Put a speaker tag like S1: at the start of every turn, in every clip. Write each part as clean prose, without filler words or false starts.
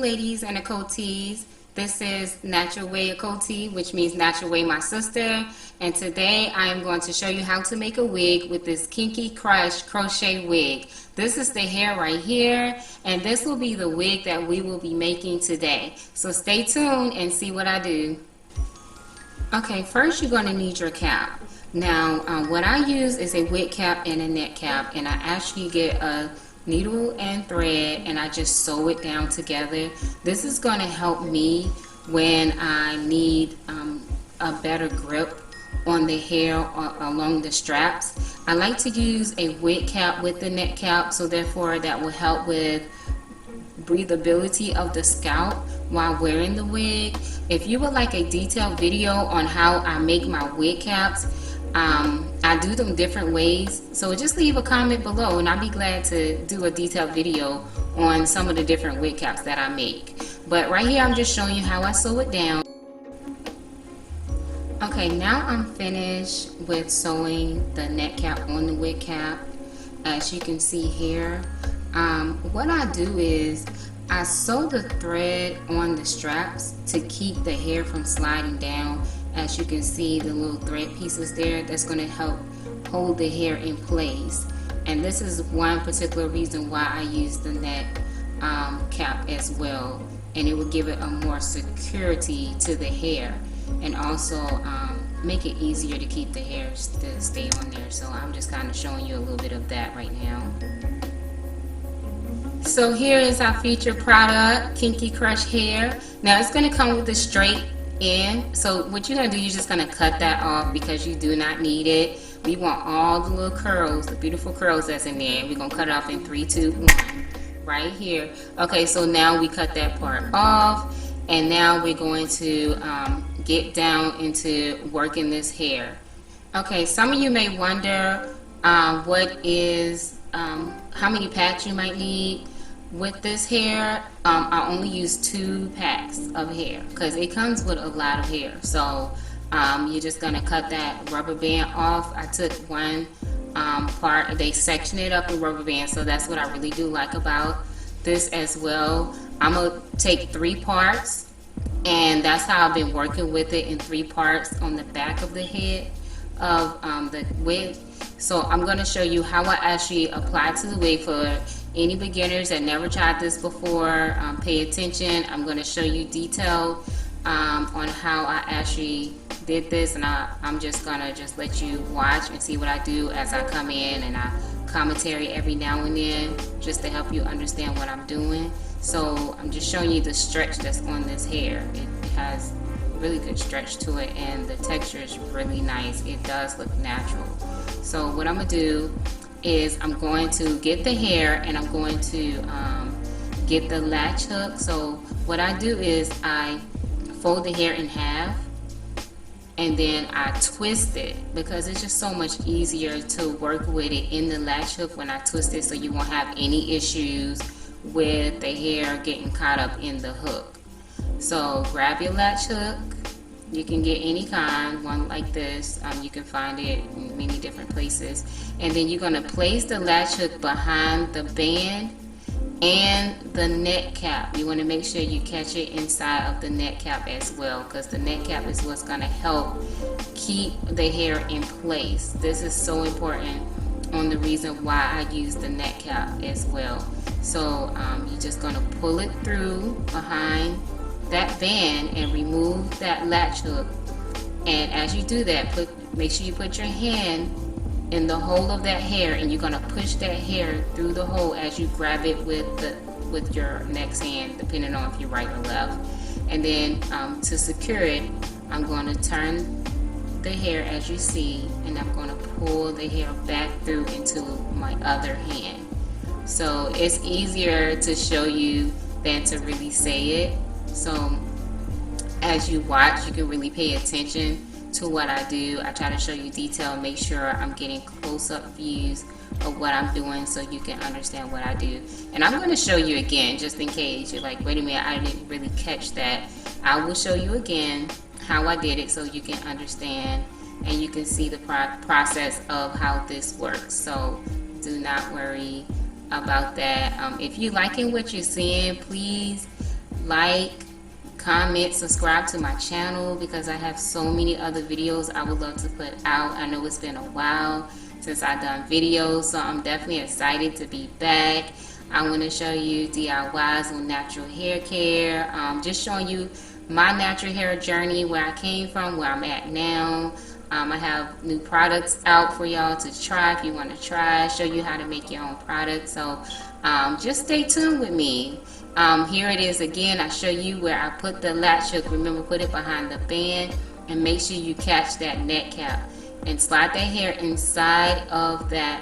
S1: Ladies and achotis, this is Natural Way Achoti, which means Natural Way my sister, and today I am going to show you how to make a wig with this Kinky Crush Crochet wig. This is the hair right here, and this will be the wig that we will be making today. So stay tuned and see what I do. Okay, first you're going to need your cap. Now what I use is a wig cap and a net cap, and I actually get a needle and thread and I just sew it down together. This is going to help me when I need a better grip on the hair along the straps. I like to use a wig cap with the net cap, so therefore that will help with breathability of the scalp while wearing the wig. If you would like a detailed video on how I make my wig caps, I do them different ways, so just leave a comment below and I'll be glad to do a detailed video on some of the different wig caps that I make. But right here I'm just showing you how I sew it down. Okay, now I'm finished with sewing the net cap on the wig cap. As you can see here, what I do is I sew the thread on the straps to keep the hair from sliding down. As you can see, the little thread pieces there, that's going to help hold the hair in place. And this is one particular reason why I use the net cap as well, and it will give it a more security to the hair, and also make it easier to keep the hair to stay on there. So I'm just kind of showing you a little bit of that right now. So here is our featured product, Kinky Crush Hair. Now it's going to come with a straight end. So what you're going to do, you're just going to cut that off because you do not need it. We want all the little curls, the beautiful curls that's in there. We're going to cut it off in 3, 2, 1 right here. Okay, so now we cut that part off, and now we're going to get down into working this hair. Okay, some of you may wonder how many packs you might need. With this hair, I only use 2 packs of hair because it comes with a lot of hair. So you're just going to cut that rubber band off. I took one part, they section it up with rubber band, so that's what I really do like about this as well. I'm going to take 3 parts, and that's how I've been working with it, in 3 parts on the back of the head of the wig. So I'm going to show you how I actually apply to the wig. For any beginners that never tried this before, pay attention. I'm going to show you detailed on how I actually did this, and I'm just going to let you watch and see what I do as I come in, and I commentary every now and then just to help you understand what I'm doing. So I'm just showing you the stretch that's on this hair. It has really good stretch to it, and the texture is really nice. It does look natural. So what I'm going to do is I'm going to get the hair, and I'm going to get the latch hook. So what I do is I fold the hair in half, and then I twist it because it's just so much easier to work with it in the latch hook when I twist it, so you won't have any issues with the hair getting caught up in the hook. So grab your latch hook. You can get any kind, one like this. You can find it in many different places. And then you're going to place the latch hook behind the band and the net cap. You want to make sure you catch it inside of the net cap as well, because the net cap is what's going to help keep the hair in place. This is so important on the reason why I use the net cap as well. So you're just going to pull it through behind that band and remove that latch hook. And as you do that, make sure you put your hand in the hole of that hair, and you're going to push that hair through the hole as you grab it with your next hand, depending on if you're right or left. And then to secure it, I'm going to turn the hair as you see, and I'm going to pull the hair back through into my other hand. So it's easier to show you than to really say it. So as you watch, you can really pay attention to what I do. I try to show you detail, make sure I'm getting close-up views of what I'm doing so you can understand what I do. And I'm going to show you again, just in case you're like, wait a minute, I didn't really catch that. I will show you again how I did it so you can understand and you can see the process of how this works. So do not worry about that. If you're liking what you're seeing, please like, comment, subscribe to my channel, because I have so many other videos I would love to put out. I know it's been a while since I've done videos, so I'm definitely excited to be back. I want to show you DIYs on natural hair care, just showing you my natural hair journey, where I came from, where I'm at now. I have new products out for y'all to try if you want to try, show you how to make your own products. So just stay tuned with me. Here it is again. I show you where I put the latch hook. Remember, put it behind the band and make sure you catch that net cap and slide that hair inside of that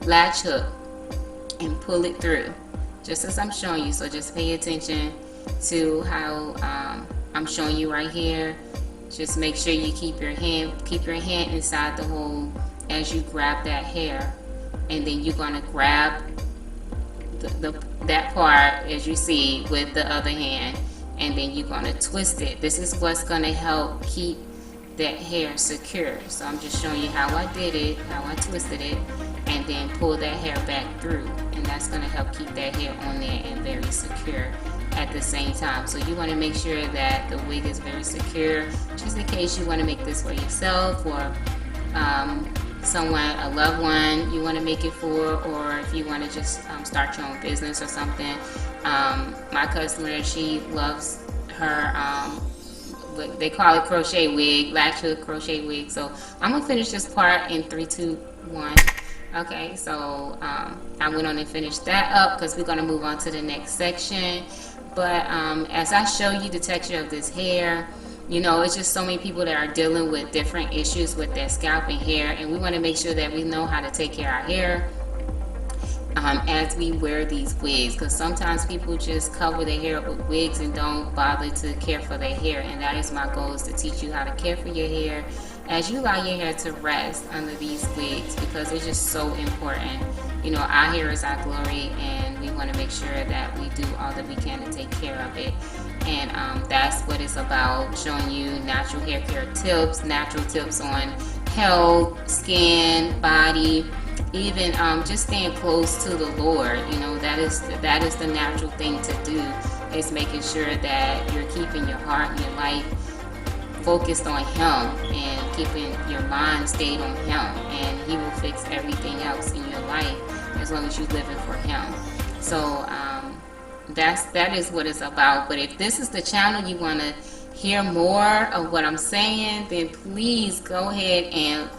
S1: latch hook and pull it through, just as I'm showing you. So just pay attention to how I'm showing you right here. Just make sure you keep your hand inside the hole as you grab that hair, and then you're gonna grab that part, as you see, with the other hand, and then you're gonna twist it. This is what's gonna help keep that hair secure. So I'm just showing you how I did it, how I twisted it, and then pull that hair back through, and that's gonna help keep that hair on there and very secure at the same time. So you want to make sure that the wig is very secure, just in case you want to make this for yourself, or someone, a loved one you want to make it for, or if you want to just start your own business or something. My customer, she loves her they call it crochet wig, LATCH-HOOK crochet wig. So I'm gonna finish this part in 3, 2, 1. Okay, so I went on and finished that up because we're gonna move on to the next section. But as I show you the texture of this hair, you know, it's just so many people that are dealing with different issues with their scalp and hair, and we want to make sure that we know how to take care of our hair as we wear these wigs, because sometimes people just cover their hair up with wigs and don't bother to care for their hair. And that is my goal, is to teach you how to care for your hair as you allow your hair to rest under these wigs, because it's just so important. You know, our hair is our glory, and we want to make sure that we do all that we can to take care of it. And that's what it's about, showing you natural hair care tips, natural tips on health, skin, body, even just staying close to the Lord. You know, that is the natural thing to do, is making sure that you're keeping your heart and your life focused on Him, and keeping your mind stayed on Him, and He will fix everything else in your life as long as you live it for Him. So that is what it's about. But if this is the channel you want to hear more of what I'm saying, then please go ahead and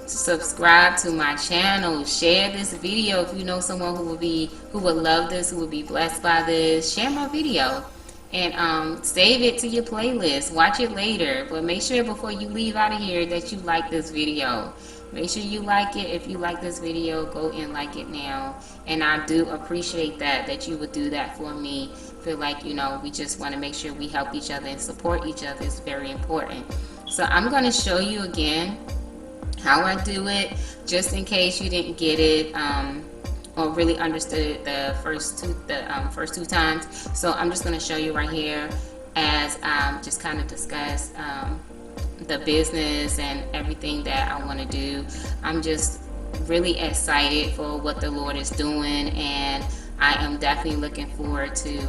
S1: subscribe to my channel. Share this video if you know someone who would love this, who would be blessed by this. Share my video and save it to your playlist. Watch it later, but make sure before you leave out of here that you like this video. Make sure you like it. If you like this video, go and like it now. And I do appreciate that you would do that for me. Feel like, you know, we just want to make sure we help each other and support each other. It's very important. So I'm going to show you again how I do it, just in case you didn't get it or really understood it the first two times. So I'm just going to show you right here as just kind of discuss the business and everything that I want to do. I'm just really excited for what the Lord is doing, and I am definitely looking forward to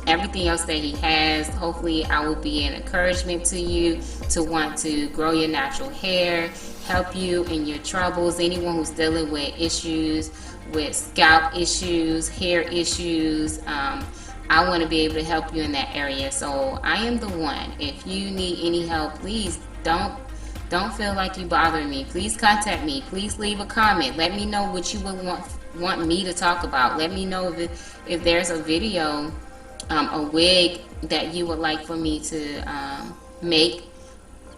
S1: everything else that He has. Hopefully I will be an encouragement to you to want to grow your natural hair, help you in your troubles. Anyone who's dealing with issues, with scalp issues, hair issues, I want to be able to help you in that area. So I am the one. If you need any help, please don't feel like you bothering me. Please contact me. Please leave a comment. Let me know what you would want me to talk about. Let me know if there's a video, a wig that you would like for me to make.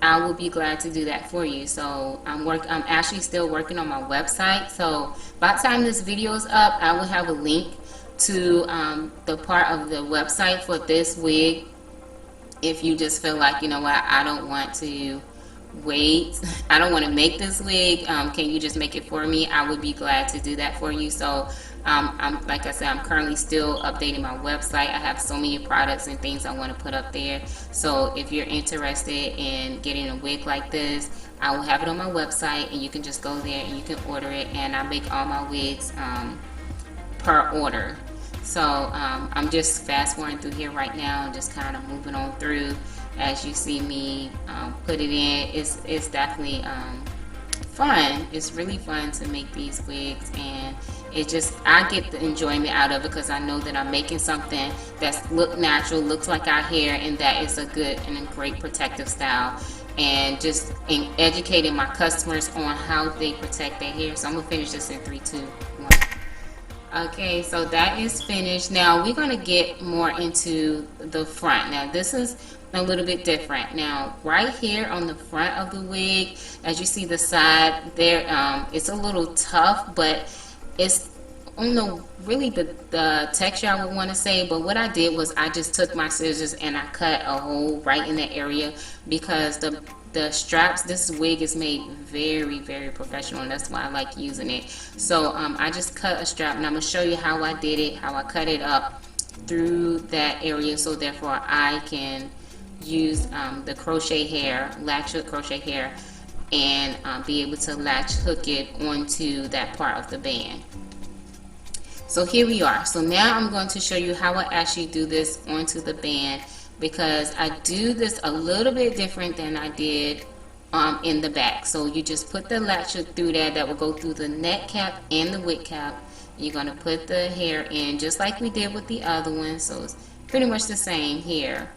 S1: I will be glad to do that for you. So I'm actually still working on my website. So by the time this video is up, I will have a link to the part of the website for this wig. If you just feel like, you know what, I don't want to wait, I don't want to make this wig, can you just make it for me? I would be glad to do that for you. So like I said, I'm currently still updating my website. I have so many products and things I want to put up there. So if you're interested in getting a wig like this, I will have it on my website, and you can just go there and you can order it. And I make all my wigs per order. So I'm just fast forwarding through here right now, just kind of moving on through as you see me put it in. It's definitely fun. It's really fun to make these wigs, and it just, I get the enjoyment out of it because I know that I'm making something that's look natural, looks like our hair, and that is a good and a great protective style. And just in educating my customers on how they protect their hair. So I'm gonna finish this in 3, 2, 1. Okay, so that is finished. Now we're going to get more into the front. Now this is a little bit different. Now right here on the front of the wig, as you see the side there, it's a little tough, but it's, I don't know really the texture I would want to say, but what I did was I just took my scissors and I cut a hole right in that area because the straps, this wig is made very, very professional, and that's why I like using it. So I just cut a strap, and I'm going to show you how I did it, how I cut it up through that area, so therefore I can use the crochet hair, LATCH-HOOK crochet hair, and be able to latch hook it onto that part of the band. So here we are. So now I'm going to show you how I actually do this onto the band, because I do this a little bit different than I did in the back. So you just put the latch hook through there. That will go through the neck cap and the wig cap. You're going to put the hair in just like we did with the other one. So it's pretty much the same here.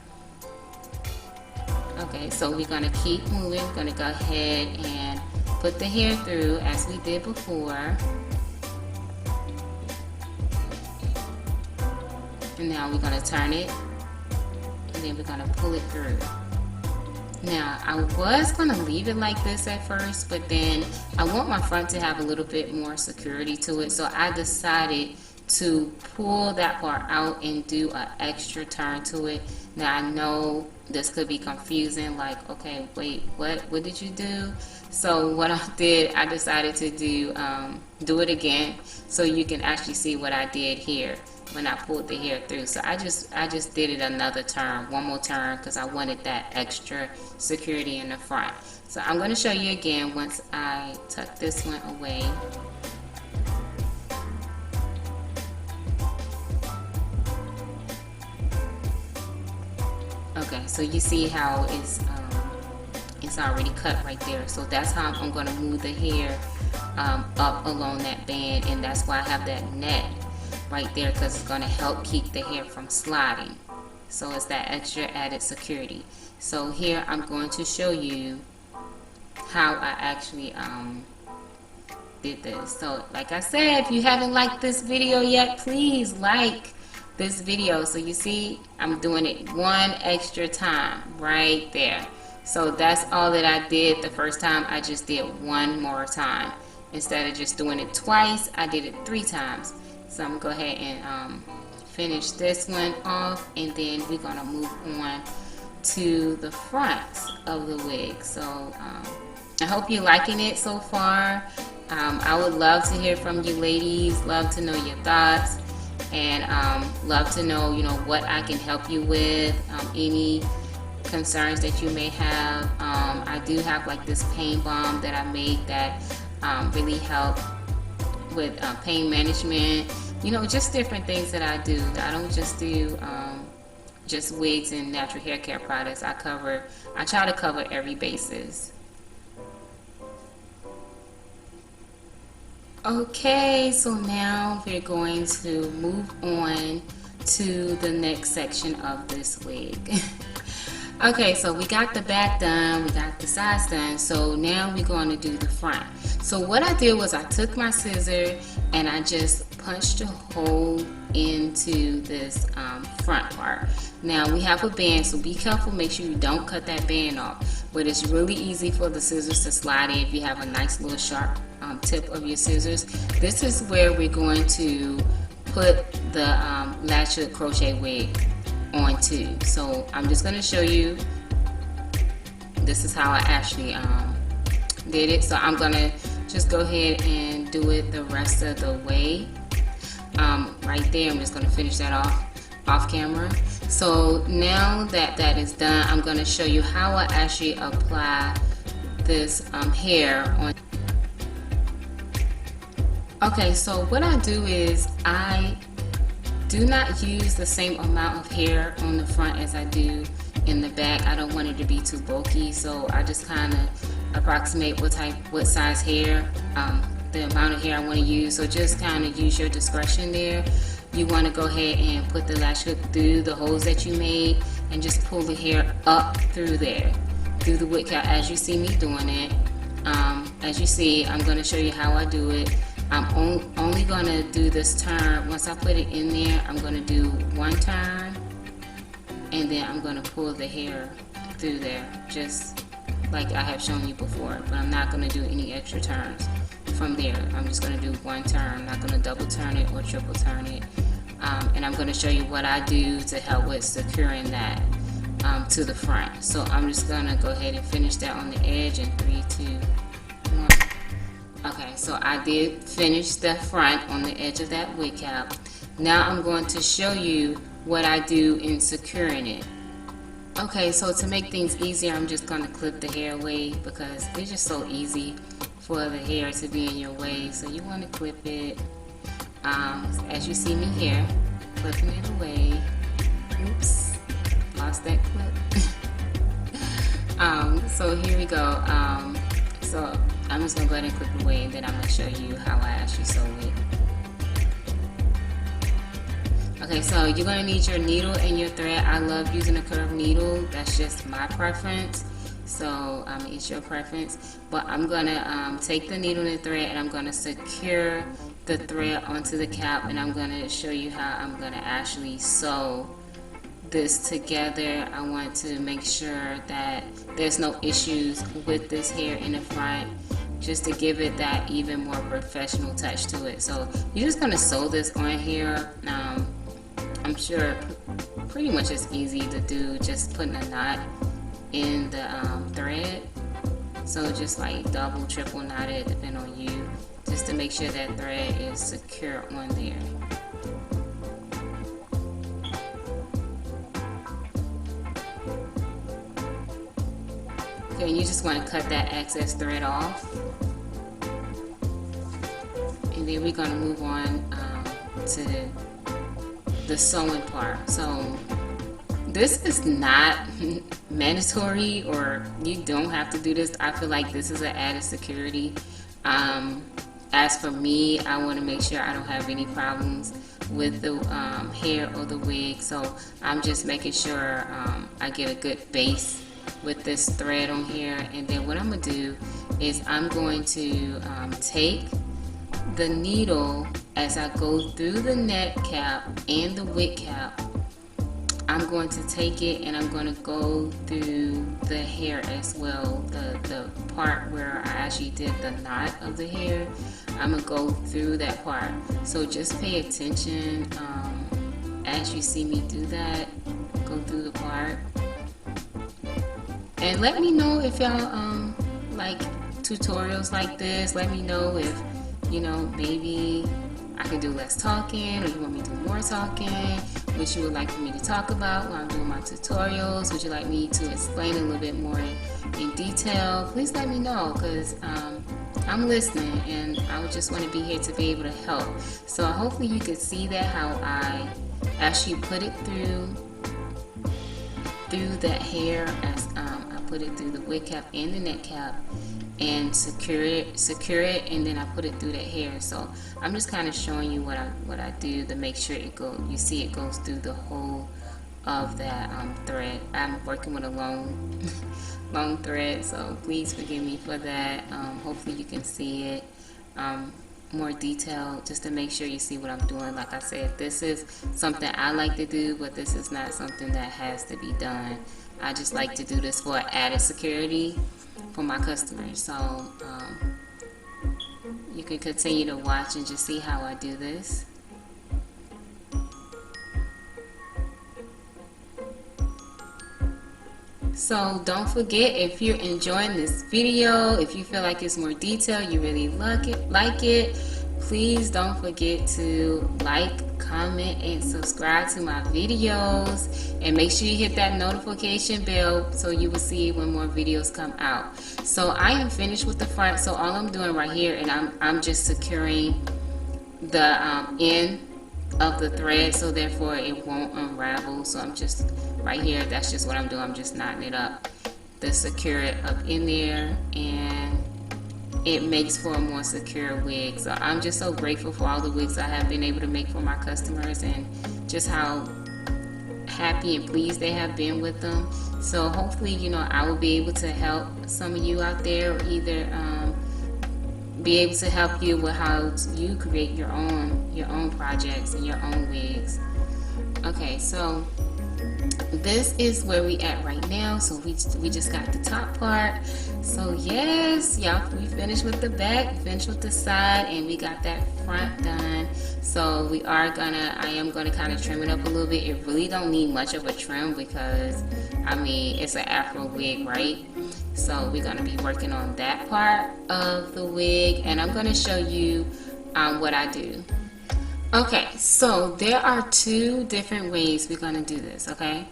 S1: Okay, so we're going to keep moving. We're going to go ahead and put the hair through as we did before. And now we're going to turn it, and then we're going to pull it through. Now I was going to leave it like this at first, but then I want my front to have a little bit more security to it, so I decided to pull that part out and do an extra turn to it. Now I know this could be confusing, like, okay, wait, what did you do? So what I did, I decided to do it again so you can actually see what I did here when I pulled the hair through. So I just did it another turn, one more turn, because I wanted that extra security in the front. So I'm going to show you again once I tuck this one away. Okay, so you see how it's already cut right there. So that's how I'm going to move the hair up along that band, and that's why I have that net right there, because it's going to help keep the hair from sliding. So it's that extra added security. So here I'm going to show you how I actually did this. So like I said, if you haven't liked this video yet, please like this video. So you see I'm doing it one extra time right there. So that's all that I did the first time. I just did one more time. Instead of just doing it twice, I did it 3 times. So I'm going to go ahead and finish this one off, and then we're going to move on to the front of the wig. So I hope you're liking it so far. I would love to hear from you ladies, love to know your thoughts, and love to know, what I can help you with, any concerns that you may have. I do have like this pain balm that I made that really help with pain management, just different things that I do. I don't just do just wigs and natural hair care products. I try to cover every basis. Okay, so now we're going to move on to the next section of this wig. Okay, so we got the back done, we got the sides done, so now we're going to do the front. So what I did was I took my scissor and I just punched a hole into this front part. Now we have a band, so be careful, make sure you don't cut that band off. But it's really easy for the scissors to slide in if you have a nice little sharp tip of your scissors. This is where we're going to put the LATCH-HOOK crochet wig onto. So I'm just going to show you, this is how I actually did it. So I'm going to just go ahead and do it the rest of the way. Right there, I'm just going to finish that off camera. So now that that is done, I'm going to show you how I actually apply this hair on. Okay, so what I do is I do not use the same amount of hair on the front as I do in the back. I don't want it to be too bulky, so I just kind of approximate what size hair, the amount of hair I want to use. So just kind of use your discretion there. You want to go ahead and put the latch hook through the holes that you made and just pull the hair up through there, through the wig cap, as you see me doing it. As you see, I'm going to show you how I do it. I'm only going to do this turn. Once I put it in there, I'm going to do one turn, and then I'm going to pull the hair through there, just like I have shown you before. But I'm not going to do any extra turns from there. I'm just going to do one turn. I'm not going to double turn it or triple turn it. And I'm going to show you what I do to help with securing that to the front. So I'm just going to go ahead and finish that on the edge in 3, 2, 1. Okay, so I did finish the front on the edge of that wig cap. Now I'm going to show you what I do in securing it. Okay, so to make things easier, I'm just going to clip the hair away because it's just so easy for the hair to be in your way. So you want to clip it, as you see me here, clipping it away. Oops, lost that clip. So here we go. So I'm just going to go ahead and clip it away, and then I'm going to show you how I actually sew it. Okay, so you're going to need your needle and your thread. I love using a curved needle. That's just my preference. So it's your preference. But I'm going to take the needle and the thread, and I'm going to secure the thread onto the cap, and I'm going to show you how I'm going to actually sew this together. I want to make sure that there's no issues with this hair in the front, just to give it that even more professional touch to it. So you're just going to sew this on here. I'm sure pretty much it's easy to do, just putting a knot in the thread. So just like double, triple knot it, depending on you, just to make sure that thread is secure on there. Okay, and you just want to cut that excess thread off. And then we're going to move on to the sewing part. So this is not mandatory, or you don't have to do this. I feel like this is an added security. As for me, I want to make sure I don't have any problems with the hair or the wig, so I'm just making sure I get a good base with this thread on here. And then what I'm going to do is I'm going to take the needle as I go through the neck cap and the wig cap. I'm going to take it and I'm going to go through the hair as well, the part where I actually did the knot of the hair. I'm going to go through that part. So just pay attention as you see me do that. Go through the part. And let me know if y'all like tutorials like this. Let me know if, you know, maybe I can do less talking, or you want me to do more talking, what you would like for me to talk about while I'm doing my tutorials. Would you like me to explain a little bit more in detail? Please let me know, because I'm listening and I would just want to be here to be able to help. So hopefully you can see that, how I actually put it through that hair, as I put it through the wig cap and the neck cap, and secure it, and then I put it through that hair. So I'm just kind of showing you what I do to make sure it you see it goes through the whole of that thread. I'm working with a long thread, so please forgive me for that. Hopefully you can see it more detailed, just to make sure you see what I'm doing. Like I said, this is something I like to do, but this is not something that has to be done. I just like to do this for added security for my customers. So you can continue to watch and just see how I do this. So don't forget, if you're enjoying this video, if you feel like it's more detailed, you really like it, please don't forget to like, comment, and subscribe to my videos, and make sure you hit that notification bell so you will see when more videos come out. So I am finished with the front, so all I'm doing right here, and I'm just securing the end of the thread, so therefore it won't unravel. So I'm just right here, that's just what I'm doing. I'm just knotting it up to secure it up in there, and it makes for a more secure wig. So I'm just so grateful for all the wigs I have been able to make for my customers, and just how happy and pleased they have been with them. So hopefully, you know, I will be able to help some of you out there, or either be able to help you with how you create your own projects and your own wigs. Okay, so this is where we at right now. So we just got the top part. So yes, y'all, we finished with the back, finished with the side, and we got that front done. So I am gonna kind of trim it up a little bit. It really don't need much of a trim because, I mean, it's an Afro wig, right? So we're gonna be working on that part of the wig, and I'm gonna show you what I do. Okay, so there are two different ways we're gonna do this, okay?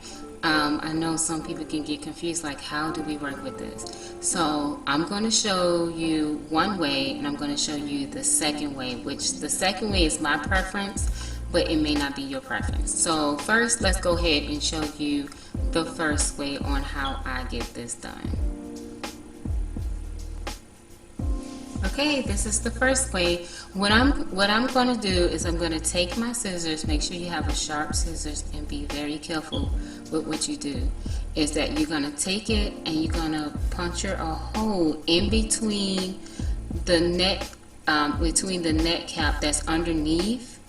S1: I know some people can get confused, like, how do we work with this? So I'm going to show you one way, and I'm going to show you the second way, which the second way is my preference, but it may not be your preference. So first, let's go ahead and show you the first way on how I get this done. Okay, this is the first way. What I'm going to do is I'm going to take my scissors. Make sure you have a sharp scissors and be very careful with what you do. Is that you're going to take it and you're going to puncture a hole in between the neck cap that's underneath,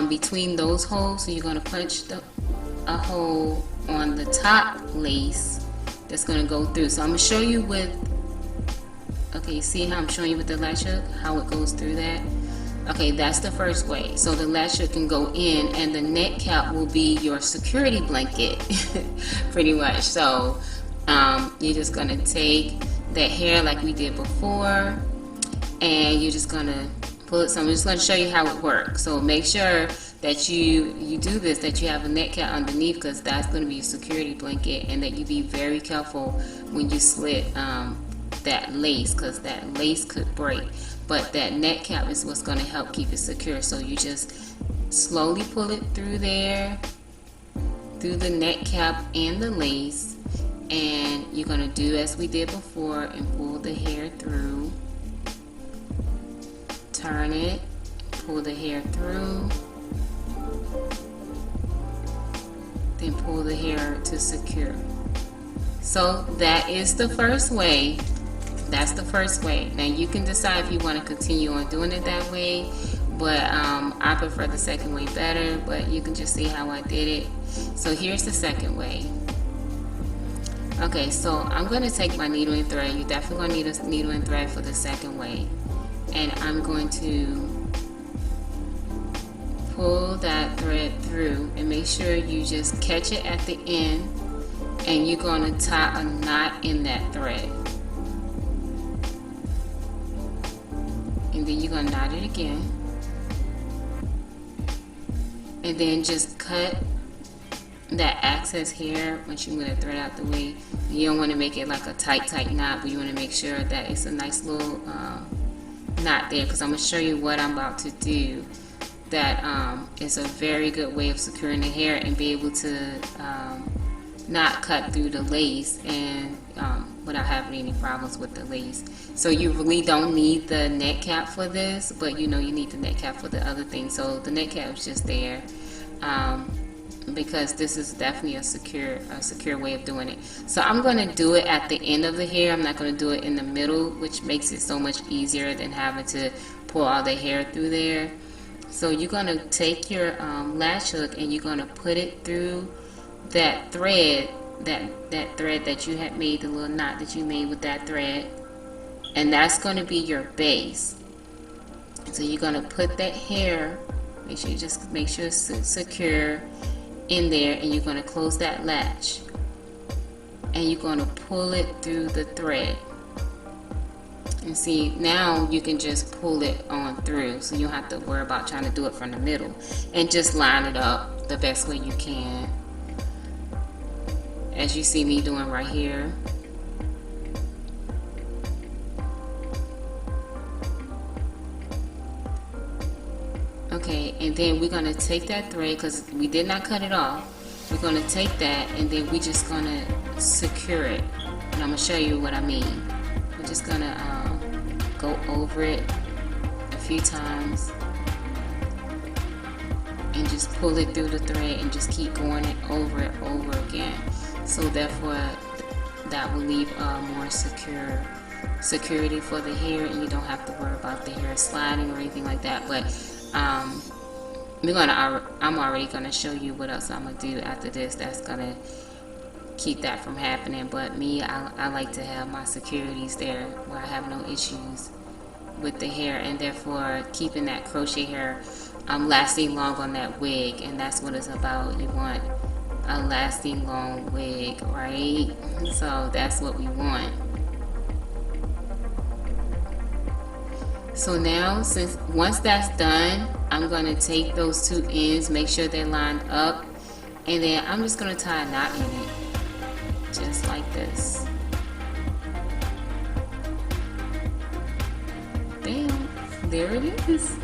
S1: between those holes. So you're going to punch a hole on the top lace that's going to go through. So I'm going to show you with. Okay, you see how I'm showing you with the latch hook, how it goes through that? Okay, that's the first way. So the latch hook can go in, and the neck cap will be your security blanket, pretty much. So you're just gonna take that hair like we did before, and you're just gonna pull it. So I'm just gonna show you how it works. So make sure that you do this, that you have a neck cap underneath, because that's gonna be your security blanket, and that you be very careful when you slit that lace, because that lace could break, but that neck cap is what's going to help keep it secure. So you just slowly pull it through there, through the neck cap and the lace, and you're going to do as we did before and pull the hair through, turn it, pull the hair through, then pull the hair to secure. So that is the first way. That's the first way. Now you can decide if you want to continue on doing it that way, but I prefer the second way better, but you can just see how I did it. So here's the second way. Okay, so I'm going to take my needle and thread. You're definitely going to need a needle and thread for the second way, and I'm going to pull that thread through, and make sure you just catch it at the end, and you're going to tie a knot in that thread. And then you're going to knot it again. And then just cut that excess hair once you move the thread out the way. You don't want to make it like a tight knot, but you want to make sure that it's a nice little knot there, because I'm going to show you what I'm about to do. That is a very good way of securing the hair and be able to not cut through the lace and without having any problems with the lace. So you really don't need the neck cap for this, but you know you need the neck cap for the other thing. So the neck cap is just there because this is definitely a secure way of doing it. So I'm going to do it at the end of the hair. I'm not going to do it in the middle, which makes it so much easier than having to pull all the hair through there. So you're going to take your latch hook and you're going to put it through that thread, that thread that you had made, the little knot that you made with that thread, and that's going to be your base. So you're going to put that hair, make sure it's secure in there, and you're going to close that latch, and you're going to pull it through the thread. And see, now you can just pull it on through, so you don't have to worry about trying to do it from the middle, and just line it up the best way you can, as you see me doing right here. Okay, and then we're going to take that thread, because we did not cut it off. We're going to take that, and then we're just going to secure it. And I'm going to show you what I mean. We're just going to go over it a few times and just pull it through the thread and just keep going it over again. So therefore, that will leave more security for the hair, and you don't have to worry about the hair sliding or anything like that. But I'm already gonna show you what else I'm gonna do after this that's gonna keep that from happening. But me, I like to have my securities there where I have no issues with the hair, and therefore keeping that crochet hair lasting long on that wig. And that's what it's about. You want a lasting long wig, right? So that's what we want. So now, once that's done, I'm going to take those two ends, make sure they're lined up, and then I'm just going to tie a knot in it, just like this. Bam, there it is.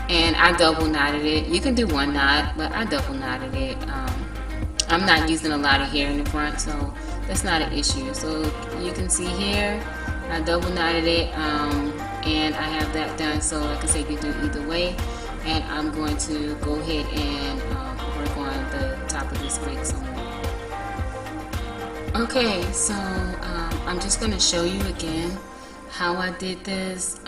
S1: And I double knotted it. You can do one knot, but I double knotted it. I'm not using a lot of hair in the front, so that's not an issue. So you can see here, I double knotted it, and I have that done. So like I said, you can do either way. And I'm going to go ahead and work on the top of this wig some more. Okay, so I'm just going to show you again how I did this,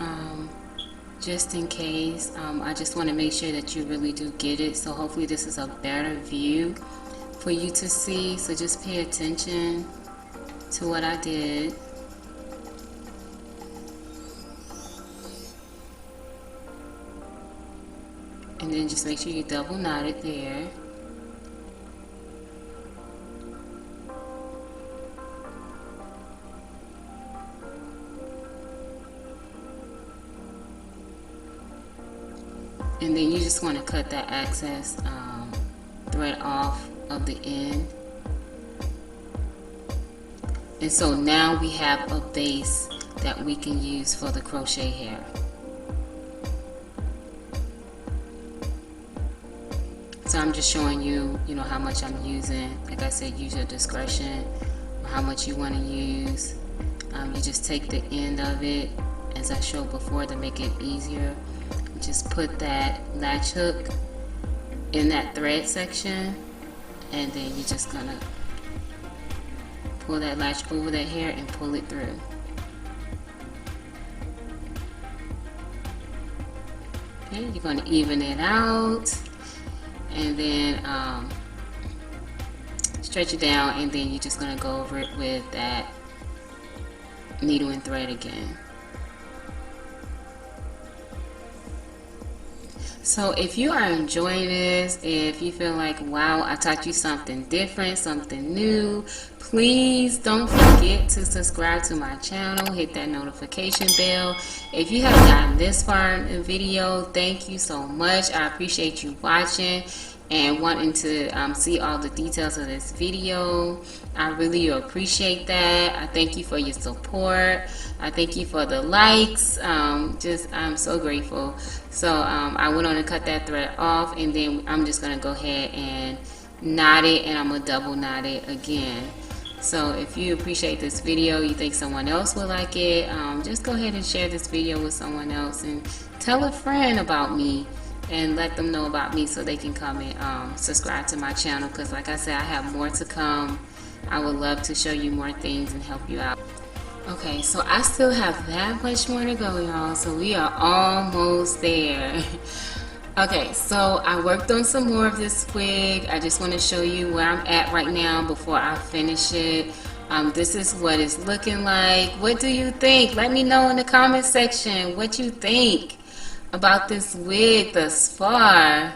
S1: just in case. I just want to make sure that you really do get it. So hopefully this is a better view for you to see. So just pay attention to what I did. And then just make sure you double knot it there. And then you just want to cut that excess thread off of the end. And so now we have a base that we can use for the crochet hair. So I'm just showing you, how much I'm using. Like I said, use your discretion on how much you want to use. You just take the end of it, as I showed before, to make it easier. Just put that latch hook in that thread section, and then you're just gonna pull that latch over that hair and pull it through. Okay, you're gonna even it out, and then stretch it down, and then you're just gonna go over it with that needle and thread again. So if you are enjoying this, if you feel like, wow, I taught you something different, something new, please don't forget to subscribe to my channel, hit that notification bell. If you have gotten this far in the video, thank you so much. I appreciate you watching and wanting to see all the details of this video. I really appreciate that. I thank you for your support. I thank you for the likes. I'm so grateful. So I went on and cut that thread off, and then I'm just going to go ahead and knot it, and I'm going to double knot it again. So if you appreciate this video, you think someone else will like it, just go ahead and share this video with someone else, and tell a friend about me, and let them know about me so they can come and subscribe to my channel, because like I said, I have more to come. I would love to show you more things and help you out. Okay, so I still have that much more to go, y'all, so we are almost there. Okay, so I worked on some more of this wig. I just want to show you where I'm at right now before I finish it. This is what it's looking like. What do you think? Let me know in the comment section what you think about this wig thus far.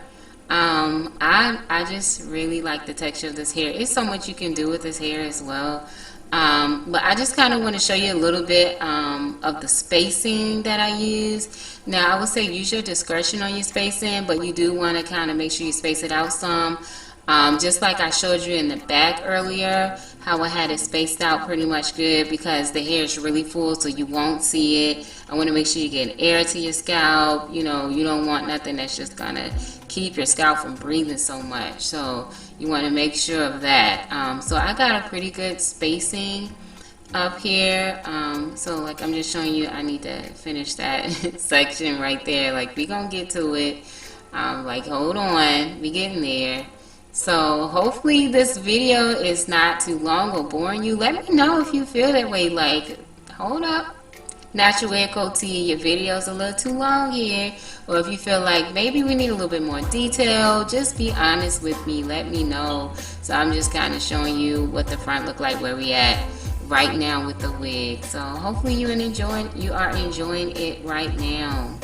S1: I just really like the texture of this hair. It's so much you can do with this hair as well. But I just kind of want to show you a little bit of the spacing that I use. Now I would say use your discretion on your spacing, but you do want to kind of make sure you space it out some. Just like I showed you in the back earlier, how I had it spaced out pretty much good because the hair is really full so you won't see it. I want to make sure you get air to your scalp. You know, you don't want nothing that's just gonna keep your scalp from breathing so much. So you want to make sure of that. So I got a pretty good spacing up here. So like I'm just showing you, I need to finish that section right there. Like we gonna get to it. Like hold on, we getting there. So hopefully this video is not too long or boring you. Let me know if you feel that way. Like, hold up, Natural Way Achoti, your video's a little too long here. Or if you feel like maybe we need a little bit more detail, just be honest with me. Let me know. So I'm just kind of showing you what the front look like, where we at right now with the wig. So hopefully you are enjoying it right now.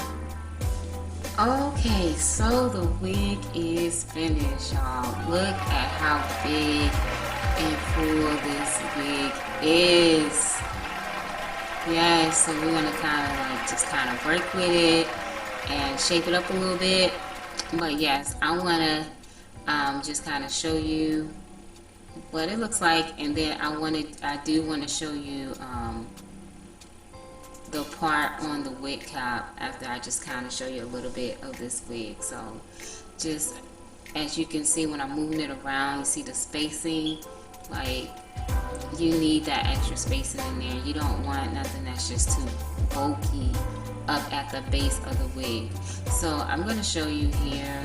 S1: Okay, so the wig is finished, y'all. Look at how big and full this wig is. Yes, so we're gonna kind of like just kind of work with it and shape it up a little bit. But yes, I wanna just kind of show you what it looks like, and then I do want to show you the part on the wig cap after I just kind of show you a little bit of this wig. So just as you can see when I'm moving it around, you see the spacing. Like you need that extra spacing in there. You don't want nothing that's just too bulky up at the base of the wig. So I'm going to show you here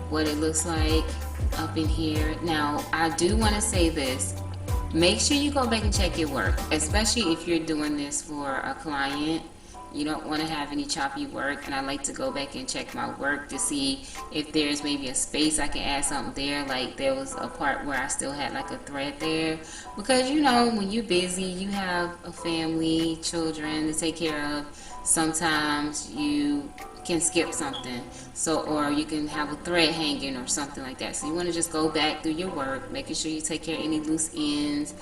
S1: what it looks like up in here. Now I do want to say this. Make sure you go back and check your work, especially if you're doing this for a client. You don't want to have any choppy work, and I like to go back and check my work to see if there's maybe a space I can add something there. Like there was a part where I still had like a thread there, because you know when you're busy, you have a family, children to take care of. Sometimes you can skip something, so or you can have a thread hanging or something like that. So you want to just go back through your work, making sure you take care of any loose ends,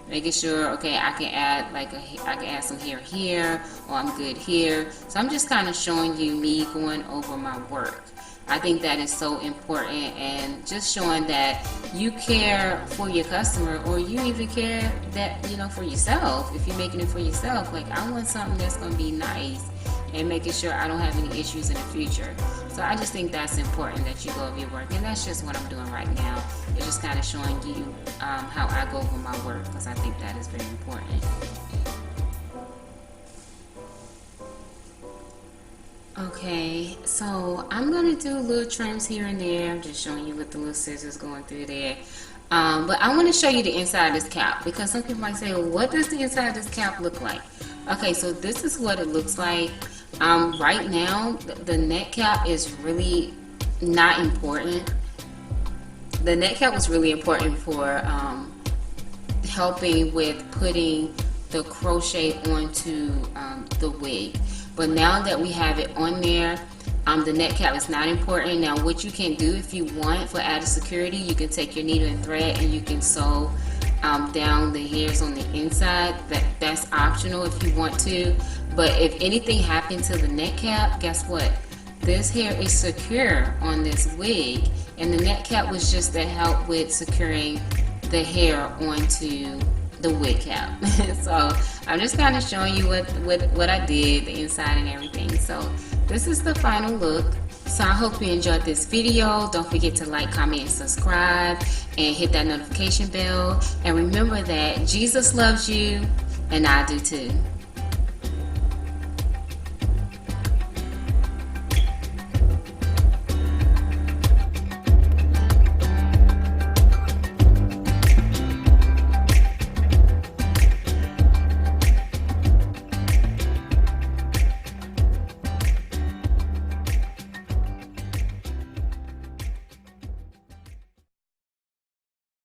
S1: making sure, okay, I can add some hair here, or I'm good here. So I'm just kind of showing you me going over my work. I think that is so important, and just showing that you care for your customer, or you even care that, you know, for yourself. If you're making it for yourself, like I want something that's going to be nice and making sure I don't have any issues in the future. So I just think that's important that you go over your work, and that's just what I'm doing right now. It's just kind of showing you how I go over my work, because I think that is very important. Okay, so I'm going to do little trims here and there. I'm just showing you with the little scissors going through there. But I want to show you the inside of this cap, because some people might say, well, what does the inside of this cap look like? Okay, so this is what it looks like. Right now, the neck cap is really not important. The neck cap was really important for helping with putting the crochet onto the wig. But now that we have it on there, the neck cap is not important. Now what you can do if you want for added security, you can take your needle and thread and you can sew down the hairs on the inside. That's optional if you want to. But if anything happened to the neck cap, guess what? This hair is secure on this wig, and the neck cap was just to help with securing the hair onto the wig cap. So I'm just kind of showing you what I did, the inside and everything. So this is the final look. So I hope you enjoyed this video. Don't forget to like, comment, and subscribe, and hit that notification bell. And remember that Jesus loves you, and I do too.